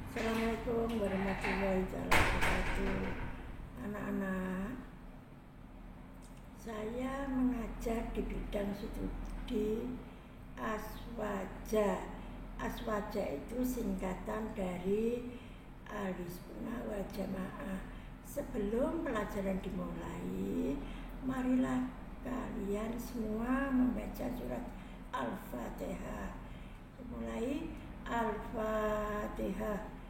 Assalamualaikum warahmatullahi wabarakatuh. Anak-anak, saya mengajar di bidang studi Aswaja. Aswaja itu singkatan dari Ahlussunnah wal Jamaah. Sebelum pelajaran dimulai, marilah kalian semua membaca surat Al-Fatihah. Mulai Al-Fatihah.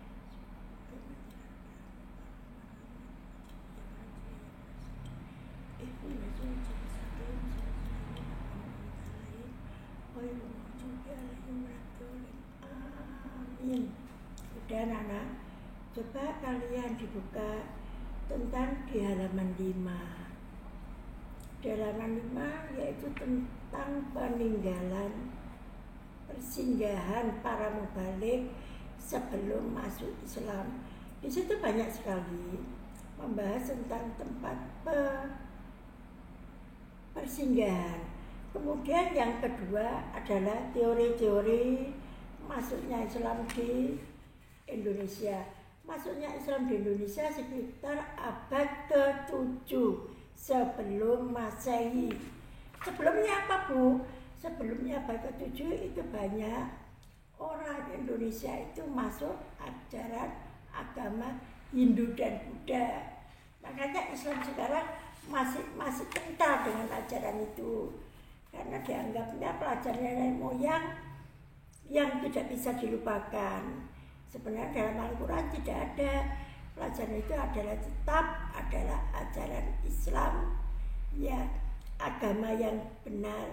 Amin. Udah anak-anak, coba kalian dibuka tentang di halaman 5. Di halaman 5 yaitu tentang peninggalan persinggahan para mubalik sebelum masuk Islam. Di situ banyak sekali membahas tentang tempat persinggahan. Kemudian yang kedua adalah teori-teori masuknya Islam di Indonesia. Masuknya Islam di Indonesia sekitar abad ke-7 sebelum Masehi. Sebelumnya apa, Bu? Sebelumnya abad ke-7 itu banyak orang Indonesia itu masuk ajaran agama Hindu dan Buddha. Makanya Islam sekarang masih kental dengan ajaran itu, karena dianggapnya pelajaran nenek moyang yang tidak bisa dilupakan. Sebenarnya dalam Al-Quran tidak ada. Pelajaran itu adalah tetap adalah ajaran Islam, ya, agama yang benar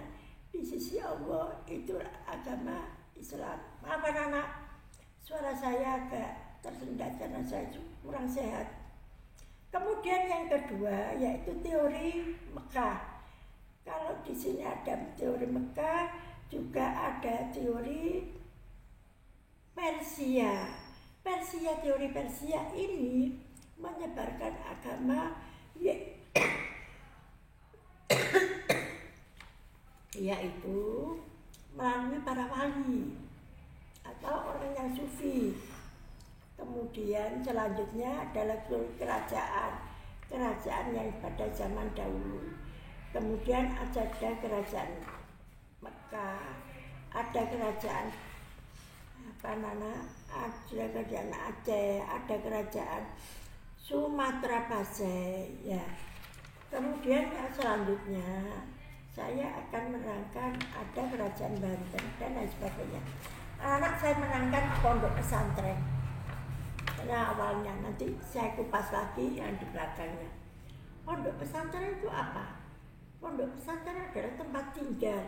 di sisi Allah itu agama Islam. Maaf anak-anak, suara saya agak tersendat karena saya kurang sehat. Kemudian yang kedua yaitu teori Mekah. Kalau di sini ada teori Mekah, juga ada teori Persia. Teori Persia ini menyebarkan agama yaitu melalui para wali atau orang yang sufi. Kemudian selanjutnya adalah kerajaan yang pada zaman dahulu. Kemudian ada kerajaan Mekah, ada kerajaan ada kerajaan Aceh, ada kerajaan Sumatera Pasai, ya. Kemudian selanjutnya saya akan menerangkan ada kerajaan Banten dan lain sebagainya. Anak saya menerangkan pondok pesantren. Nah, awalnya nanti saya kupas lagi yang di belakangnya. Pondok pesantren itu apa? Pondok pesantren adalah tempat tinggal,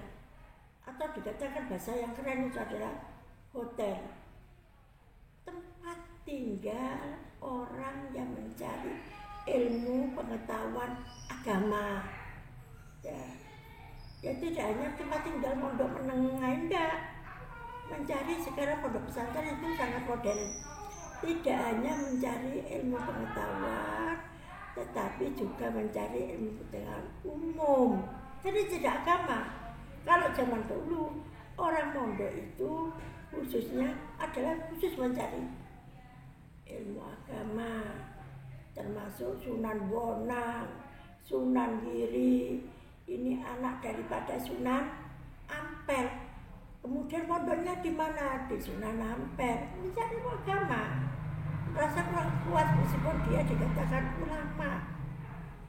atau dikatakan bahasa yang keren itu adalah hotel. Tempat tinggal orang yang mencari ilmu pengetahuan agama. Ya tidak hanya tempat tinggal pondok menengah, enggak. Mencari sekarang pondok pesantren itu sangat modern. Tidak hanya mencari ilmu pengetahuan, tetapi juga mencari ilmu pengetahuan umum. Jadi tidak agama. Kalau zaman dulu orang pondok itu khususnya adalah khusus mencari ilmu agama, termasuk Sunan Bonang, Sunan Giri. Ini anak daripada Sunan Ampel. Kemudian pondoknya di mana? Di Sunan Ampel. Mencari agama. Rasa kurang puas meskipun dia dikatakan ulama,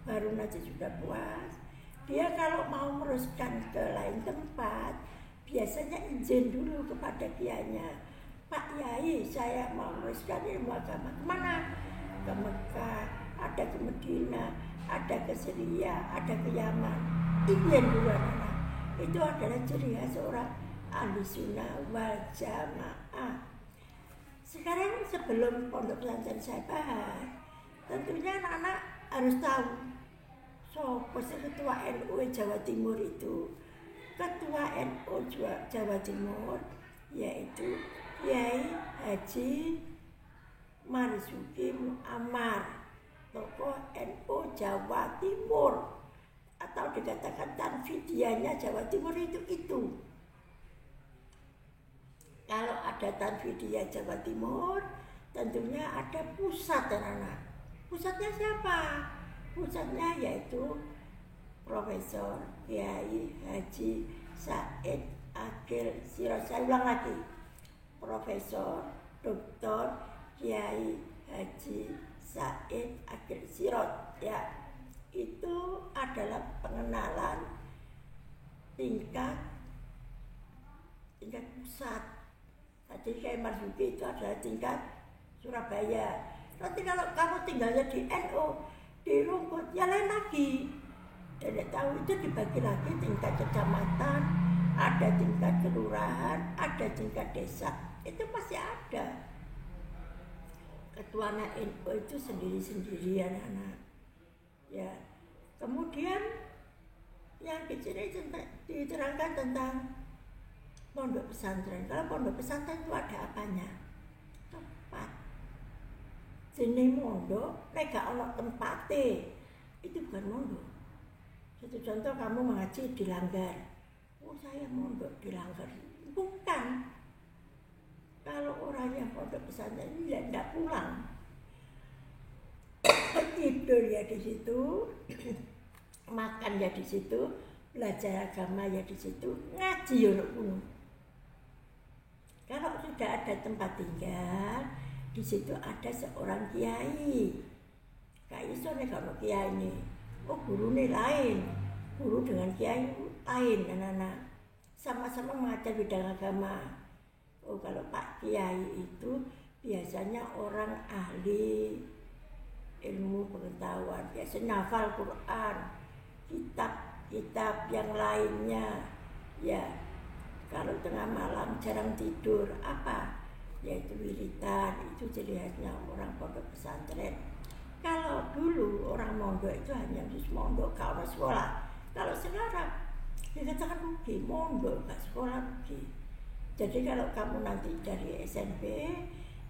baru nanti sudah puas. Dia kalau mau meneruskan ke lain tempat, biasanya izin dulu kepada kiainya. Pak Yai, saya mau meneruskan ilmu agama. Kemana? Ke Mekah, ada ke Medina, ada ke Syria, ada ke Yaman. Izin dulu anak-anak. Itu adalah ciri khas seorang Ahlussunnah wal Jamaah. Sekarang sebelum pondok pesantren saya bahas, tentunya anak-anak harus tahu ketua NU Jawa Timur itu. Ketua NU Jawa Timur yaitu Kiai Haji Marzuki Muammar, tokoh NU Jawa Timur, atau dikatakan Tanfidianya Jawa Timur itu. Kalau ada Tanfidiyah Jawa Timur, tentunya ada pusat anak-anak. Pusatnya siapa? Pusatnya yaitu Profesor Kiai Haji Said Akil Sirot. Saya ulang lagi, Profesor Dr. Kiai Haji Said Akil Sirot, ya. Itu adalah pengenalan tingkat pusat. Tadi Kiai Marzuki itu adalah tingkat Surabaya. Nanti kalau kamu tinggalnya di NU, di Rungkut, ya lain lagi. Tidak tahu, itu dibagi lagi tingkat kecamatan, ada tingkat kelurahan, ada tingkat desa. Itu pasti ada. Ketua NU itu sendiri-sendiri anak-anak. Ya. Kemudian yang di sini diterangkan tentang pondok pesantren. Kalau pondok pesantren itu ada apanya? Tempat. Jenis mondok, nek gak ono tempate, itu bukan mondok. Satu contoh, kamu mengaji di Langgar. Oh, saya mondok di Langgar. Bukan. Kalau orangnya pondok pesantren ini tidak pulang. Tidur ya di situ, makan ya di situ, belajar agama ya di situ, ngaji ya ono. Kalau sudah ada tempat tinggal, di situ ada seorang kiai. Kayak iso nek ono kiai ini. Oh, gurune lain. Guru dengan kiai lain, anak-anak. Sama-sama mengajar bidang agama. Oh, kalau Pak Kiai itu biasanya orang ahli ilmu pengetahuan, biasanya hafal Quran, kitab-kitab yang lainnya. Ya, kalau tengah malam jarang tidur, apa? Yaitu wiridan, itu ciri khasnya orang pondok pesantren. Kalau dulu orang mondok itu hanya harus mondok kalau sekolah. Kalau sekarang dikatakan rugi, mondok gak sekolah rugi. Jadi kalau kamu nanti dari SMP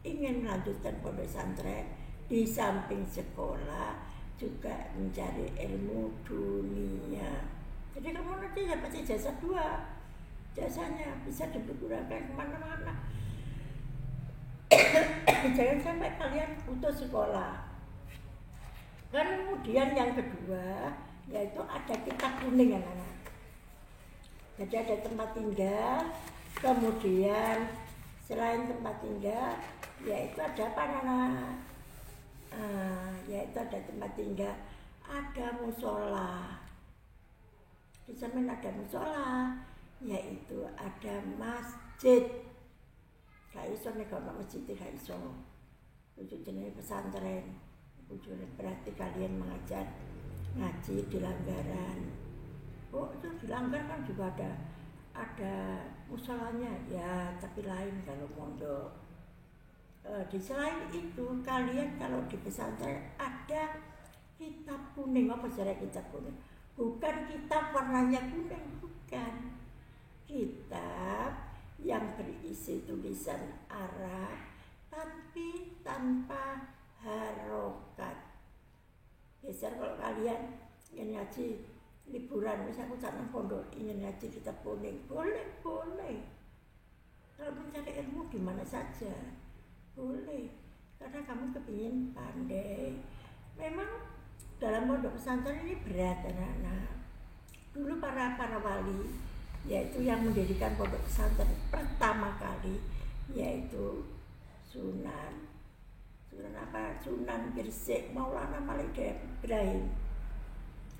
ingin melanjutkan pondok pesantren, di samping sekolah juga mencari ilmu dunia. Jadi kamu nanti dapat ijazah 2, jasanya bisa digunakan kemana-mana. Jangan sampai kalian putus sekolah. Kemudian yang kedua yaitu ada kitab kuning anak-anak. Jadi ada tempat tinggal, kemudian selain tempat tinggal yaitu ada apa anak-anak? Yaitu ada tempat tinggal, ada musola. Di sana ada musola, yaitu ada masjid. Gak iso nek ono masjid gak iso. Itu jenenge pesantren. Berarti kalian mengajar ngaji di Langgaran. Oh, itu di Langgar kan juga ada musolanya ya, tapi lain kalau mondok. Di selain itu kalian kalau di pesantren ada kitab kuning. Apa sejarah kitab kuning? Bukan kitab warnanya kuning, bukan. Kitab yang berisi tulisan Arab tapi tanpa harokat. Biasanya kalau kalian ingin ngaji liburan, misalnya aku sana pondok ingin ngaji kitab kuning, boleh. Kalau mencari ilmu di mana saja boleh, karena kamu kepingin pandai. Memang dalam pondok pesantren ini berat anak-anak. Dulu para wali, yaitu yang mendirikan pondok pesantren pertama kali, yaitu Sunan Gresik Maulana Malik Ibrahim,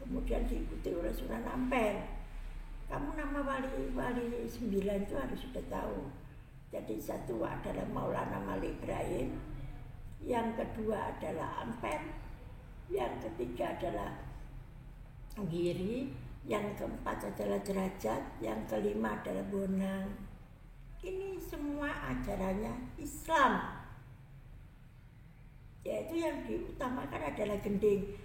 kemudian diikuti oleh Sunan Ampel. Kamu nama wali 9 itu harus sudah tahu. Jadi satu adalah Maulana Malik Ibrahim, yang kedua adalah Ampel, yang ketiga adalah Giri, yang keempat adalah Derajat, yang kelima adalah Bonang. Ini semua ajarannya Islam. Yaitu yang diutamakan adalah gending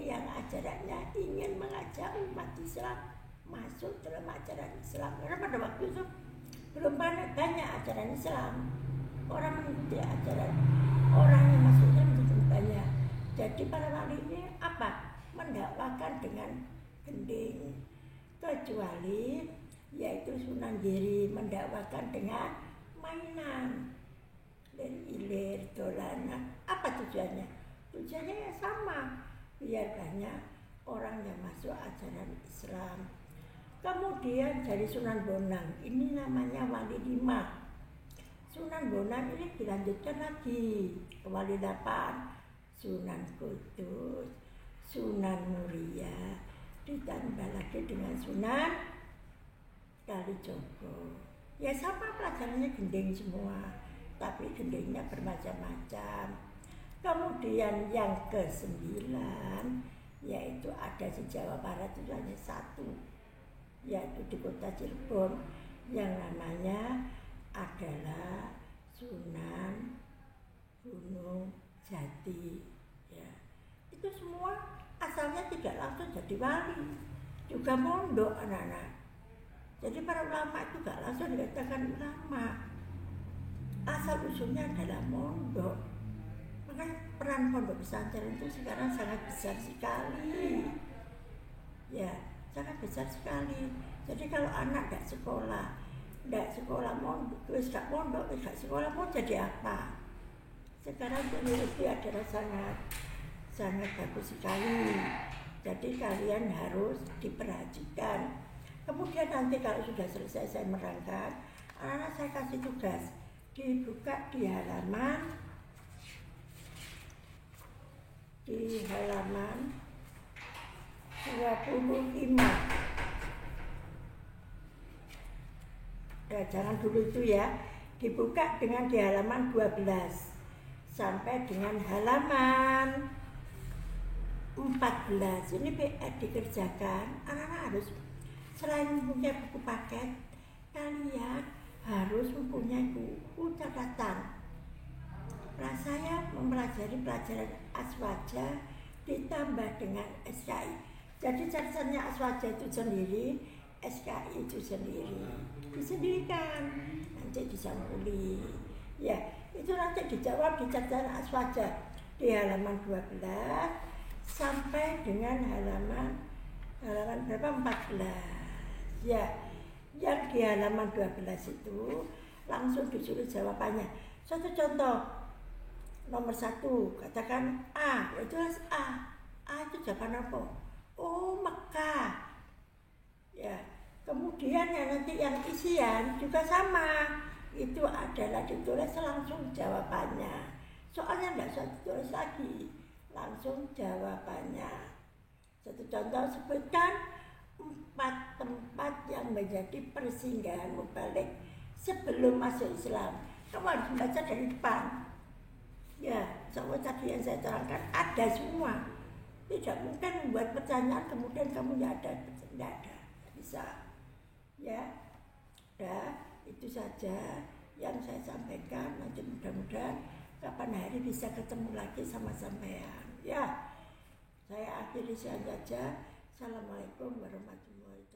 yang ajarannya ingin mengajak umat Islam masuk dalam ajaran Islam. Karena pada waktu itu belum banyak ajaran Islam. Orang mengikuti ajaran orang yang masuk Islam itu banyak. Jadi para wali ini apa? Mendakwakan dengan gending. Kecuali yaitu Sunan Giri mendakwakan dengan mainan. Dan ilir, tujuannya ya sama, biar banyak orang yang masuk ajaran Islam. Kemudian dari Sunan Bonang, ini namanya Wali 5. Sunan Bonang ini dilanjutkan lagi ke Wali 8, Sunan Kudus, Sunan Muria, ditambah lagi dengan Sunan Kalijogo. Ya sama pelajarannya gending semua, tapi gendingnya bermacam-macam. Kemudian yang ke-9, yaitu ada di Jawa Barat itu hanya satu, yaitu di kota Cirebon, yang namanya adalah Sunan Gunung Jati. Ya, itu semua asalnya tidak langsung jadi wali, juga mondok anak-anak. Jadi para ulama itu gak langsung dikatakan ulama, asal usulnya adalah mondok. Makanya peran pondok pesantren itu sekarang sangat besar sekali. Ya, sangat besar sekali. Jadi kalau anak gak sekolah mondok, gak mondok, gak sekolah, mau jadi apa? Sekarang teknologi adalah sangat bagus sekali. Jadi kalian harus diperhatikan. Kemudian nanti kalau sudah selesai saya merangkap, anak-anak saya kasih tugas dibuka di halaman 25. Ya, jangan dulu itu ya, dibuka dengan di halaman 12 sampai dengan halaman 14. Ini PR dikerjakan. Anak-anak harus selain mempunyai buku paket, kalian harus mempunyai buku catatan. Nah, saya mempelajari pelajaran Aswaja ditambah dengan SKI. Jadi catatannya Aswaja itu sendiri, SKI itu sendiri, disendirikan, nanti disampuli. Ya, itu nanti dijawab di catatan Aswaja di halaman 12 sampai dengan halaman berapa? 14. Ya, yang di halaman 12 itu langsung disuruh jawabannya. Satu contoh, nomor 1, katakan A, itu A. A itu jawaban apa? Oh, Mekah. Ya, kemudian ya nanti yang isian juga sama. Itu adalah ditulis langsung jawabannya. Soalnya nggak usah ditulis lagi, langsung jawabannya. Satu contoh, sebutkan 4 tempat yang menjadi persinggahan mubalik sebelum masuk Islam. Kamu harus membaca dari depan. Ya, semua tadi yang saya terangkan ada semua. Tidak mungkin membuat pertanyaan kemudian kamu tidak ada, bisa. Ya, itu saja yang saya sampaikan. Nanti mudah-mudahan kapan hari bisa ketemu lagi sama sampean. Ya, saya akhiri saja. Assalamualaikum warahmatullahi wabarakatuh.